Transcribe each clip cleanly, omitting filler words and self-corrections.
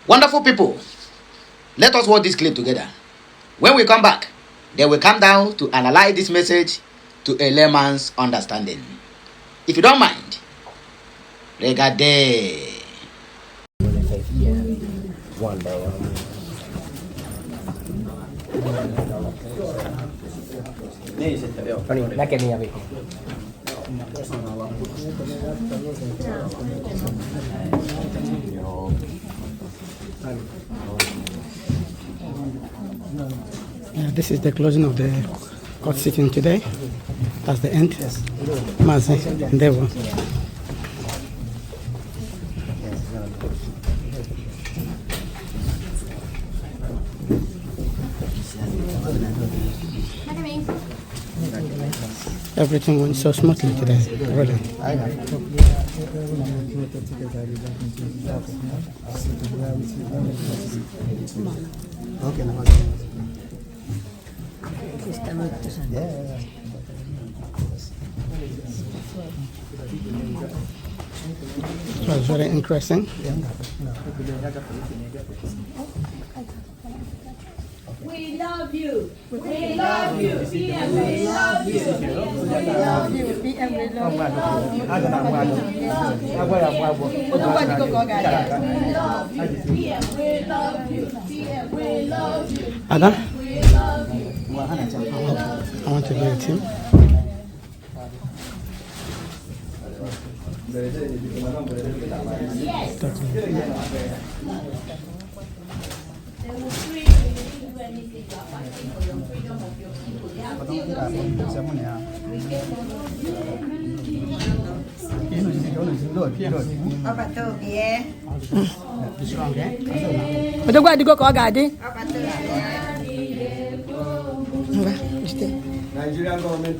Wonderful people, let us watch this clip together. When we come back, then we come down to analyze this message to a layman's understanding. If you don't mind, regardez. This is the closing of the court sitting today. That's the end. MSE endeavor. Everything went so smoothly today, really. It was very interesting. We love you. We love you. PM, we love you. We love you. PM, we love you. PM, we love you. PM, we love you. Ada? We love you. I want to greet him. Yes. Nigerian government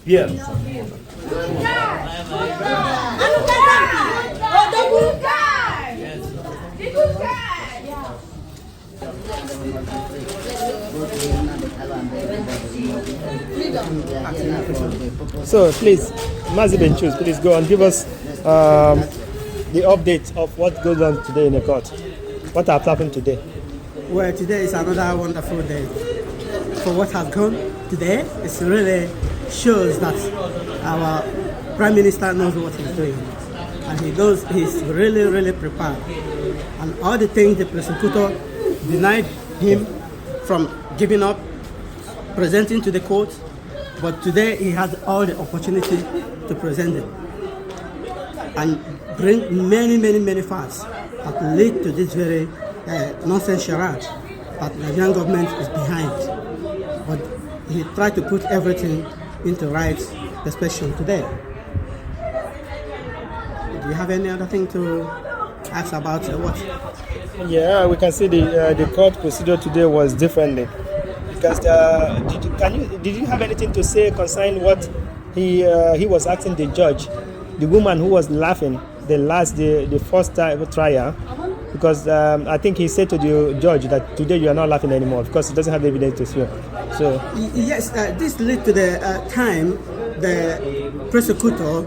Yeah. So please, MSE choose. Please go and give us the update of what goes on today in the court. What has happened today? Well, today is another wonderful day. For what has gone today, it really shows that our Prime Minister knows what he's doing. And he knows he's really, really prepared. And all the things the prosecutor denied him from giving up, presenting to the court, but today he has all the opportunity to present them and bring many facts that lead to this very nonsense charade that the Nigerian government is behind. But he tried to put everything into rights, especially today. Do you have any other thing to ask about what? Yeah, we can see the court procedure today was differently. Because did you have anything to say concerning what he was asking the judge, the woman who was laughing the first trial? Because I think he said to the judge that today you are not laughing anymore because he doesn't have the evidence to show. So yes, this led to the time the prosecutor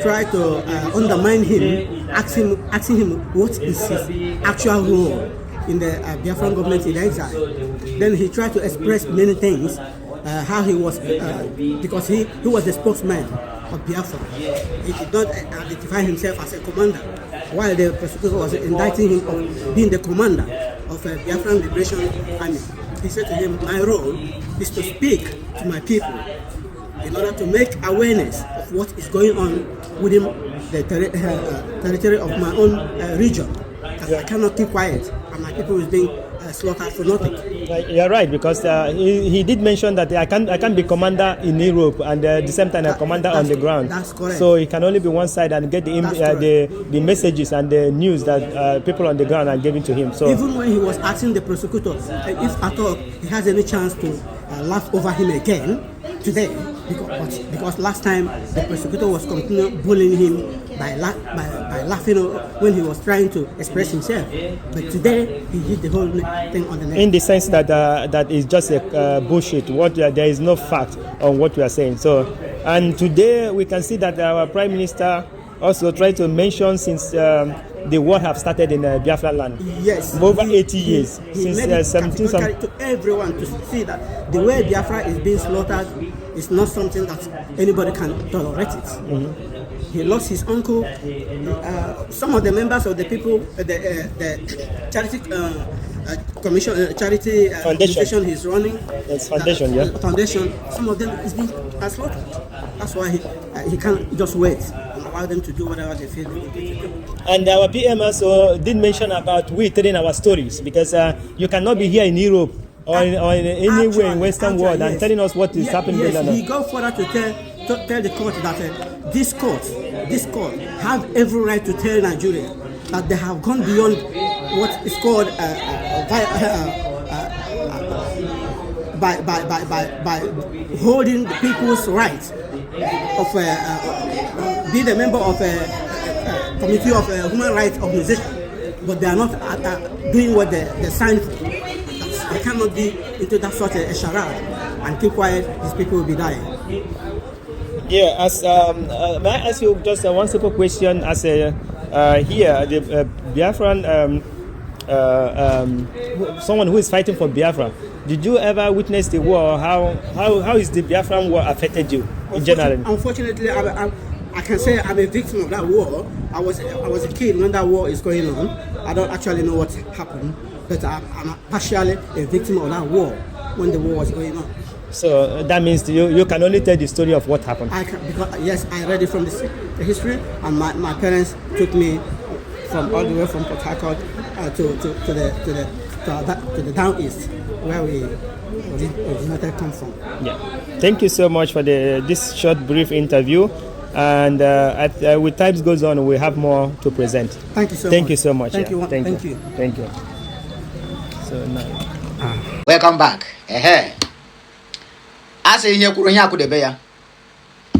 tried to undermine him, asking him what is his actual role in the Biafran government in exile. Then he tried to express many things, how he was, because he was the spokesman of Biafra. He did not identify himself as a commander, while the prosecutor was indicting him of being the commander of a Biafran Liberation Army. He said to him, my role is to speak to my people in order to make awareness of what is going on within the territory of my own region. I cannot keep quiet, and my people is being slaughtered for nothing. You're right, because he did mention that I can't be commander in Europe and at the same time a commander on the ground. That's correct. So he can only be one side and get the messages and the news that people on the ground are giving to him. So even when he was asking the prosecutor if at all he has any chance to laugh over him again today, because last time the prosecutor was continuing bullying him by laughing when he was trying to express himself. But today, he hit the whole thing on the neck. In the sense that that is just a bullshit. There is no fact on what we are saying. So, and today we can see that our Prime Minister also tried to mention since the war have started in Biafran land. Yes. Over 80 years. He Since made it 17 to everyone to see that the way Biafra is being slaughtered is not something that anybody can tolerate it. Mm-hmm. He lost his uncle. Some of the members of the people, the charity commission, charity foundation he's running. It's foundation, yeah. Foundation. Some of them is being slaughtered. That's why he can't just wait and allow them to do whatever they feel they need to do. And our PM also did mention about we telling our stories, because you cannot be here in Europe or in anywhere in Western world and telling us what is happening. Yes, he go further to tell the court that this court have every right to tell Nigeria that they have gone beyond what is called by holding the people's rights of being a member of a committee of a human rights organization, but they are not doing what they signed for. They cannot be into that sort of a charade and keep quiet. These people will be dying. Yeah, as may I ask you just one simple question? As here, the Biafran, someone who is fighting for Biafra, did you ever witness the war? How is the Biafran war affected you in general? Unfortunately, I can say I'm a victim of that war. I was a kid when that war is going on. I don't actually know what happened, but I'm partially a victim of that war when the war was going on. So that means you can only tell the story of what happened. Yes, I read it from the history, and my parents took me from all the way from Port Harcourt to the down east, where we originated come from. Yeah. Thank you so much for this short, brief interview. And with time goes on, we have more to present. Thank you so much. Thank you so much. Thank you. Thank you. Thank you. So now, welcome back.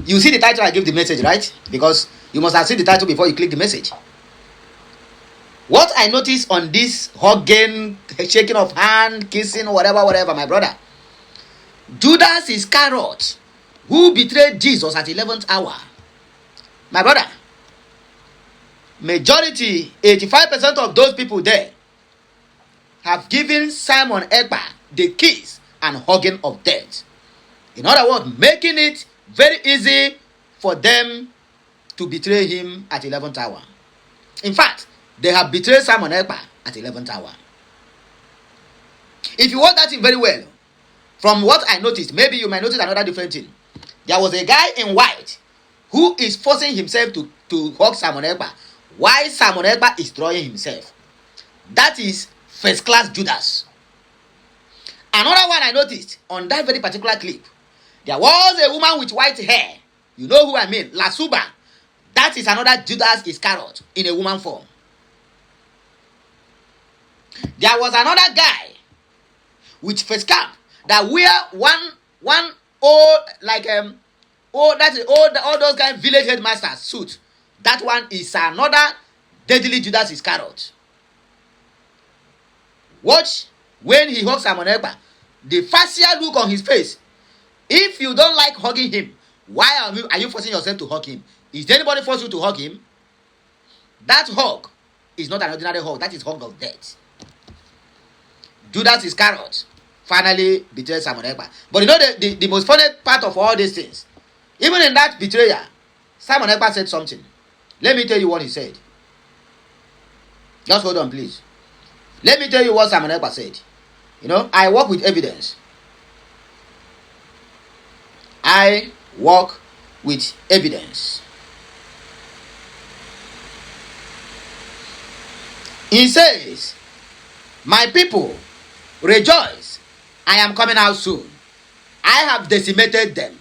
You see the title I give the message, right? Because you must have seen the title before you click the message. What I noticed on this hugging, shaking of hand, kissing, whatever, my brother. Judas Iscariot, who betrayed Jesus at 11th hour. My brother, majority, 85% of those people there have given Simon Ekpa the keys and hugging of death. In other words, making it very easy for them to betray him at 11th hour. In fact, they have betrayed Simon Ekpa at 11th hour. If you watch that thing very well, from what I noticed, maybe you might notice another different thing. There was a guy in white who is forcing himself to hug Simon Ekpa while Simon Ekpa is drawing himself. That is first class Judas. Another one I noticed on that very particular clip, there was a woman with white hair. You know who I mean? Lasuba. That is another Judas Iscariot in a woman form. There was another guy with face cap that wear one old all those kind of village headmasters suit. That one is another deadly Judas Iscariot. Watch when he hugs Simon Ekpa, the facial look on his face. If you don't like hugging him, why are you forcing yourself to hug him? Is anybody force you to hug him? That hug is not an ordinary hug. That is hug of death. Judas Iscariot finally betrayed Simon Ekpa. But you know the most funny part of all these things, even in that betrayal, Simon Ekpa said something. Let me tell you what he said. Just hold on, please. Let me tell you what Simon Ekpa said. You know, I work with evidence. I work with evidence. He says, my people, rejoice. I am coming out soon. I have decimated them.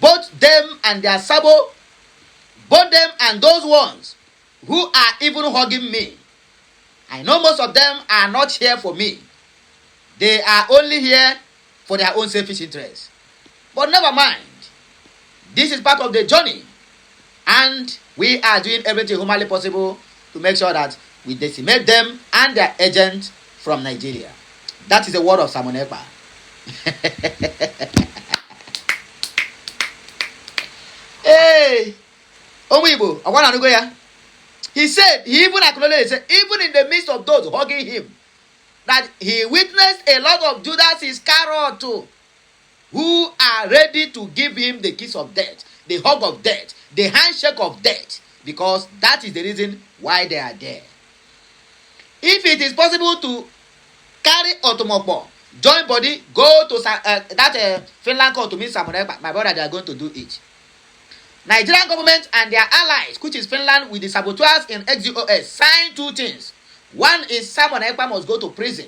Both them and their sabo, both them and those ones who are even hugging me. I know most of them are not here for me. They are only here for their own selfish interests. But never mind. This is part of the journey. And We are doing everything humanly possible to make sure that we decimate them and their agents from Nigeria. That is the word of Simon Ekpa. Hey, Omibo, I want to go here. He said, he even acknowledged, said, even in the midst of those hugging him, that he witnessed a lot of Judas Iscariot who are ready to give him the kiss of death, the hug of death, the handshake of death, because that is the reason why they are there. If it is possible to carry automobile, join body, go to Finland call to meet Simon Ekpa, my brother, they are going to do it. Nigerian government and their allies, which is Finland with the saboteurs in XGOS, signed two things. One is Simon Ekpa must go to prison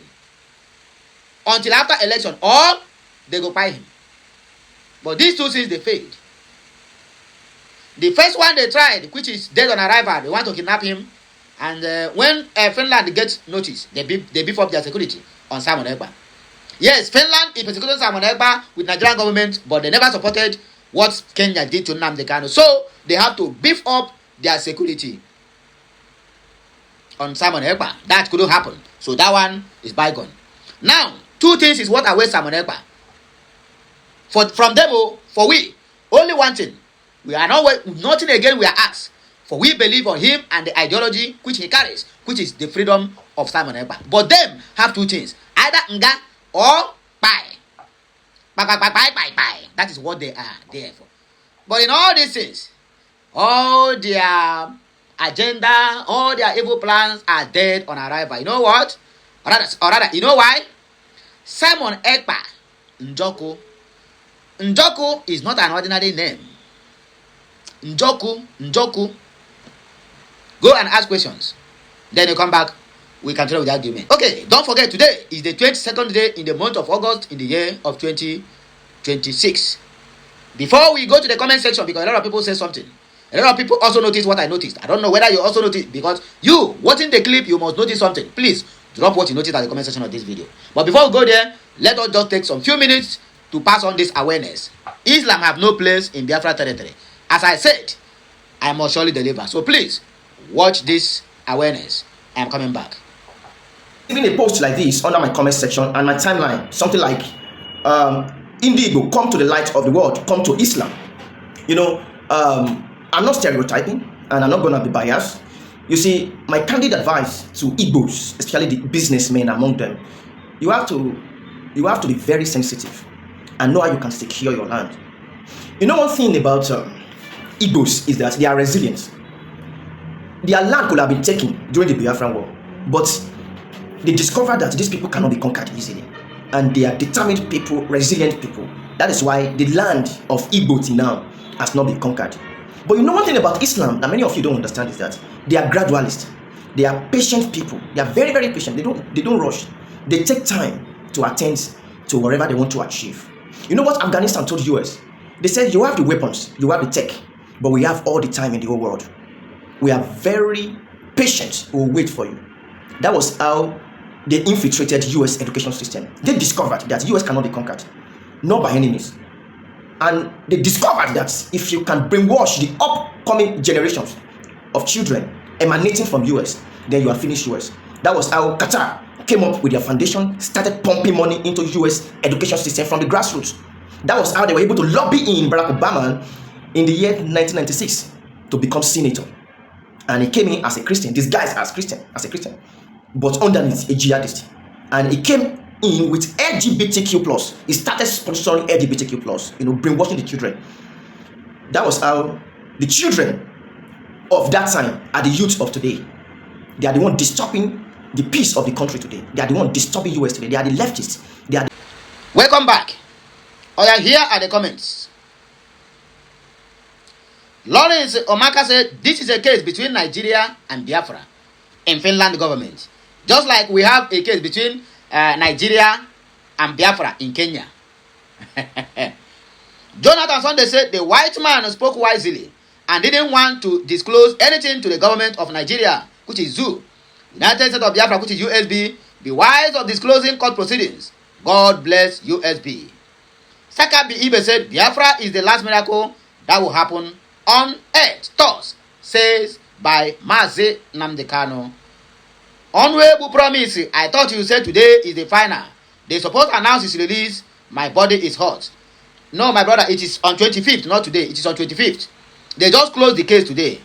until after election, or they go buy him. But these two things, they failed. The first one they tried, which is dead on arrival, they want to kidnap him. And when Finland gets notice, they beef up their security on Simon Ekpa. Yes, Finland is persecuting Simon Ekpa with Nigerian government, but they never supported what Kenya did to Nnamdi Kanu. So they have to beef up their security on Simon Ekpa. That couldn't happen. So that one is bygone. Now, two things is what awaits Simon Ekpa. From them, for we, only one thing. We are not nothing again we are asked. For we believe on him and the ideology which he carries, which is the freedom of Simon Ekpa. But them have two things. Either nga or bye. Bye. That is what they are there for. But in all these things, all their agenda, all their evil plans are dead on arrival. You know what? Or rather, you know why? Simon Ekpa Njoku. Njoku is not an ordinary name. Njoku. Go and ask questions. Then you come back. We continue with the argument. Okay, don't forget, today is the 22nd day in the month of August in the year of 2026. Before we go to the comment section, because a lot of people say something. A lot of people also notice what I noticed. I don't know whether you also noticed, because you, watching the clip, you must notice something. Please, drop what you noticed at the comment section of this video. But before we go there, let us just take some few minutes to pass on this awareness. Islam have no place in Biafra territory. As I said, I must surely deliver. So please, watch this awareness. I am coming back. Even a post like this under my comment section and my timeline, something like Indigo, come to the light of the world, come to Islam. You know, I'm not stereotyping and I'm not going to be biased. You see, my candid advice to Igbos, especially the businessmen among them, you have to be very sensitive and know how you can secure your land. You know, one thing about Igbos is that they are resilient. Their land could have been taken during the Biafran War, but they discovered that these people cannot be conquered easily. And they are determined people, resilient people. That is why the land of Igbo till now has not been conquered. But you know one thing about Islam that many of you don't understand is that they are gradualists. They are patient people. They are very, very patient. They don't rush. They take time to attend to whatever they want to achieve. You know what Afghanistan told US? They said, you have the weapons, you have the tech, but we have all the time in the whole world. We are very patient. We will wait for you. That was how they infiltrated US education system. They discovered that US cannot be conquered, not by any means. And they discovered that if you can brainwash the upcoming generations of children emanating from US, then you are finished US. That was how Qatar came up with their foundation, started pumping money into US education system from the grassroots. That was how they were able to lobby in Barack Obama in the year 1996 to become senator. And he came in as a Christian, disguised as a Christian, but underneath a jihadist. And he came in with LGBTQ+. He started sponsoring LGBTQ+, brainwashing the children. That was how the children of that time are the youth of today. They are the one disturbing the peace of the country today. They are the one disturbing US today. They are the leftists. Welcome back. Here are the comments. Lawrence Omaka said this is a case between Nigeria and Biafra in Finland government. Just like we have a case between Nigeria and Biafra in Kenya. Jonathan Sunday said the white man spoke wisely and didn't want to disclose anything to the government of Nigeria, which is ZU. United States of Biafra, which is USB. Be wise of disclosing court proceedings. God bless USB. Sakabi Ibe said Biafra is the last miracle that will happen on earth. Thus, says by Mazi Nnamdi Kanu. Honorable promise, I thought you said today is the final. They supposed to announce his release. My body is hot. No, my brother, it is on 25th, not today. It is on 25th. They just closed the case today.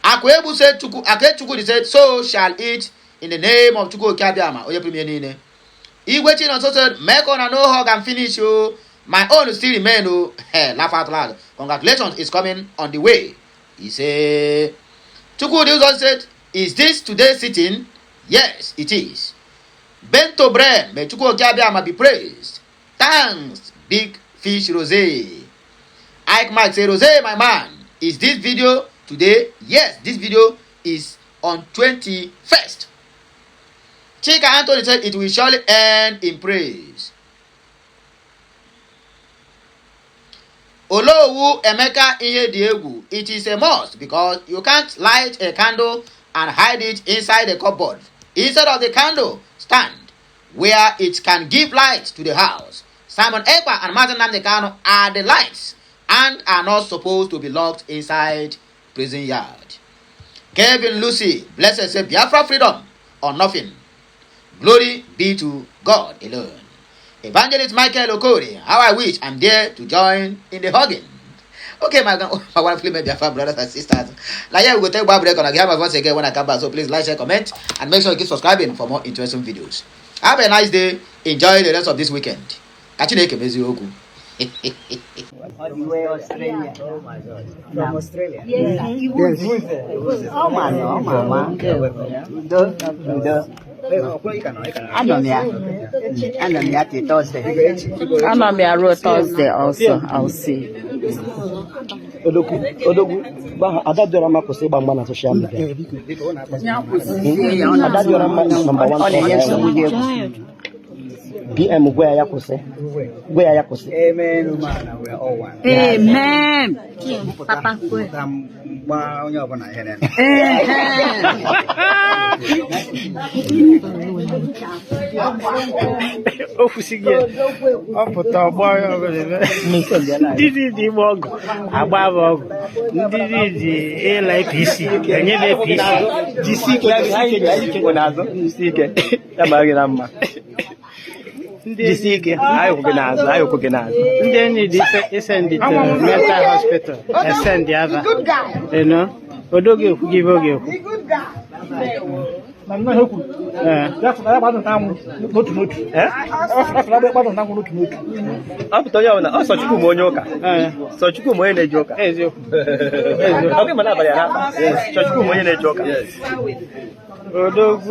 Akwebu said, Chukwu said, so shall it in the name of Chukwu Kabiama. Oye premier nine. Igwechi also said, make on a no hug and finish you. My own still remain. Oh, laugh out loud. Congratulations is coming on the way. He said, Chukwu also said, is this today's sitting? Yes, it is. Bento bread, may Chukwu Kabiama be praised. Thanks, Big Fish Rose. Ike Mike say, Rose, my man, is this video today? Yes, this video is on 21st. Chika Anthony said it will surely end in praise. Olowu Emeka Ihe Diegu, it is a must because you can't light a candle and hide it inside the cupboard. Instead of the candle stand where it can give light to the house. Simon Ekpa and Martin Nnamdi Kanu are the lights and are not supposed to be locked inside prison yard. Kevin Lucy, blessed say Biafra freedom or nothing. Glory be to God alone. Evangelist Michael Okori, how I wish I'm there to join in the hugging. Okay, my wonderful Biafra brothers and sisters. Like yeah, we will take a break on again once again when I come back. So please like, share, comment, and make sure you keep subscribing for more interesting videos. Have a nice day. Enjoy the rest of this weekend. Catch you next time. All the way Australia. Oh my God. From Australia? Yes, he was. Oh my God. I'm here Thursday also. I'll see. Odogu, Adadora Mako say Bamba na social media. Adadora number 1. PM where yakose. Where yakose. Amen, man. We are all one. Amen. Papa. Jisike, I organize. Then you send it to mental hospital. I send the other. Good guy. You know, Odogi give The good guy. Odogu.